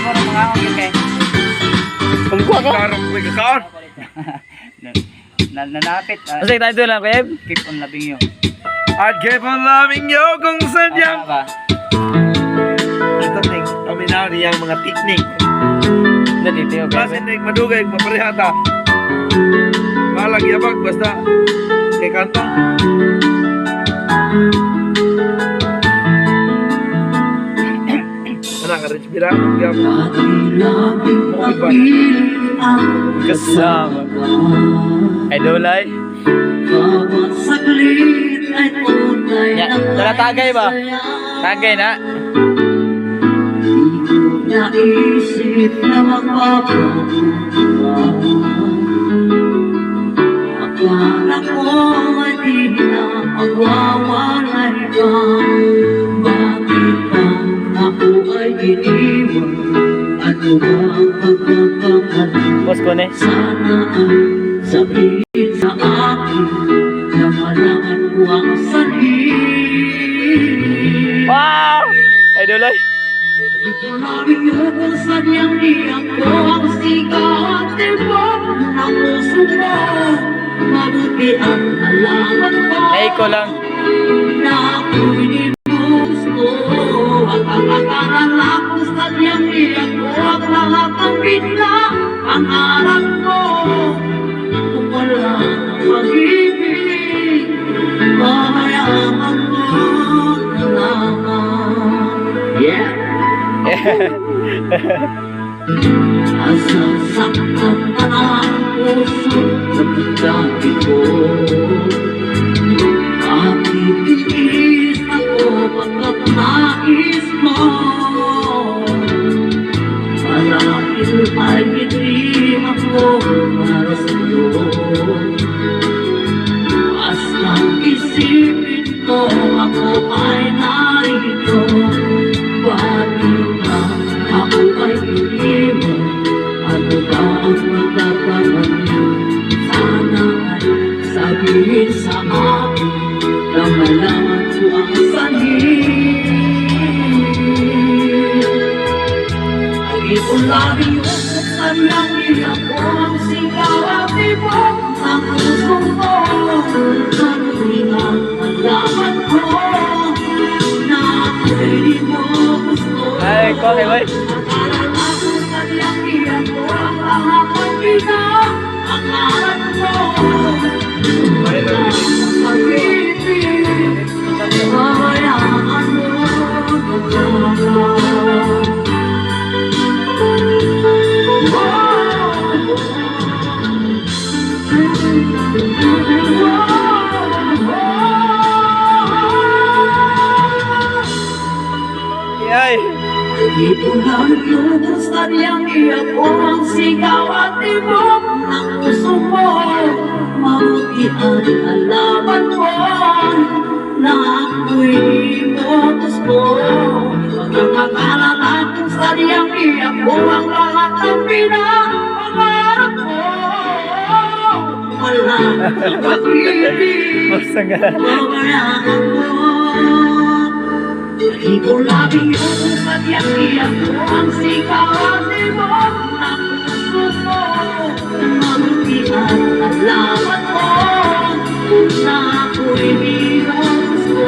ko ng mga akong kay. Pagkuha ka? Karang ko kakaon. Nanapit. Kasi tayo doon lang, Kuya. Keep on loving you. I'd keep on loving you kung sadyang. Ba? Ito ning, paminaw niyang mga teknik. Natitiyo, Basta Kuya. ning madugay, maparehata. Malang yabag, basta kay kanta. Anak ka rin, bira. Kasama. Idolay. Bawat saglit ay tunay Ya, na tara tagay ba? Tagay na. Di ko naisip na magpapabuka. Akala ko ay di na magwawalay ka. Bakit ka ako ay iniwan? Ano ba ang pagkakamali? Boss ko ne. Sana ay sabihin sa akin na malaman ko ang sarili. Wow! Idolay. Di ko namin yung kung sadyang iyak ko ang sigaw at tibok ng puso mo. Mabuti ang alaman ko Ay ko lang. na ako'y di mo gusto. At ang akala kung sadyang iyak ko ang lahat ng bigla ang harap mo. Kung wala ng pag-ibig, pabayaan mo na lamang. Yeah! Nasasaktan na ang puso sa pagdami ko. Bakit tiis ako pagkat nais mo? Marahil ay hindi ako para sa'yo. Basta isipin ko ako ay narito. Bakit na ako ay iniwan? Ano ba ang magkakamali? Sana ay sabihin sa akin na malaman ko ang sarili. Lagi ko lagi yung buksan ng iyak ko ang sigaw at tibok ng puso mo. Manuhin ang malaman ko na ako'y di mo gusto. Ay, ko kay boy. Akala ko sadyang iyak ko ang lahat ng bigla ang harap mo. Wala akong pag-ibig, pabayaan mo na lamang. Ay. Di ko lang yung sadyang iyak ko ang sigaw at tibok ng puso mo. Mabuti ang alaman mo na ako'y di mo gusto. Pagkakakalala kung sadyang iyak ko ang lahat ng pinapangarap mo. Wala ng pag-ibig, Basta nga. pabayaan mo. Di ko lagi yung sadyang iyak ko ang sigaw at tibok ng puso mo. Mabuti ang alaman mo na ako'y di mo gusto.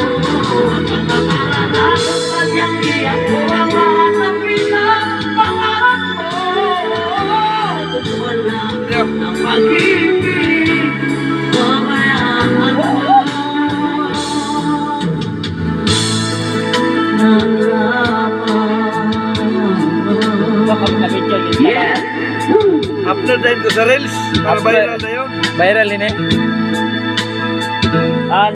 Pagkakakalala kung sadyang iyak ko ang lahat ng pinapangarap mo. Kung wala ng pag-ibig, pabayaan mo. Baka na-video yun. Yeah! After time ko sa Reels, para After. viral na yun. Viral yun eh.